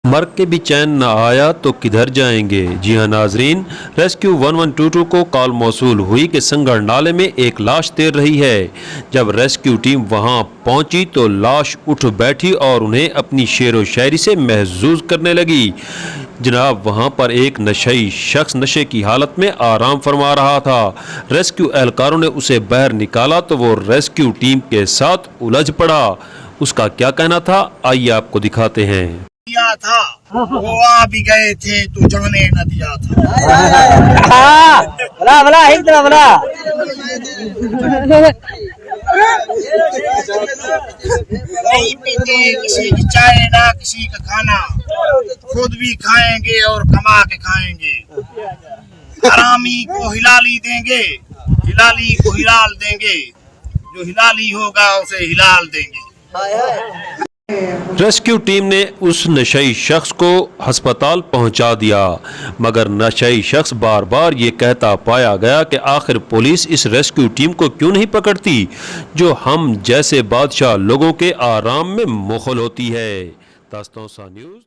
मर के भी चैन न आया तो किधर जाएंगे। जी हाँ नाजरीन, रेस्क्यू 1122 को कॉल मौसूल हुई कि संगड़ नाले में एक लाश तैर रही है। जब रेस्क्यू टीम वहां पहुंची तो लाश उठ बैठी और उन्हें अपनी शेरो शायरी से महजूज करने लगी। जनाब, वहां पर एक नशई शख्स नशे की हालत में आराम फरमा रहा था। रेस्क्यू एहलकारों ने उसे बाहर निकाला तो वो रेस्क्यू टीम के साथ उलझ पड़ा। उसका क्या कहना था, आइए आपको दिखाते हैं। दिया था वो आ भी गए थे तो जाने न दिया था। बला बला एक तरह बला नहीं पीते किसी की चाय ना किसी का खाना, खुद भी खाएंगे और कमा के खाएंगे। हरामी को हिलाली देंगे, हिलाली को हिलाल देंगे, जो हिलाली होगा उसे हिलाल देंगे। रेस्क्यू टीम ने उस नशई शख्स को अस्पताल पहुंचा दिया, मगर नशई शख्स बार बार ये कहता पाया गया कि आखिर पुलिस इस रेस्क्यू टीम को क्यों नहीं पकड़ती, जो हम जैसे बादशाह लोगों के आराम में मुखल होती है। दास्तान सा न्यूज़।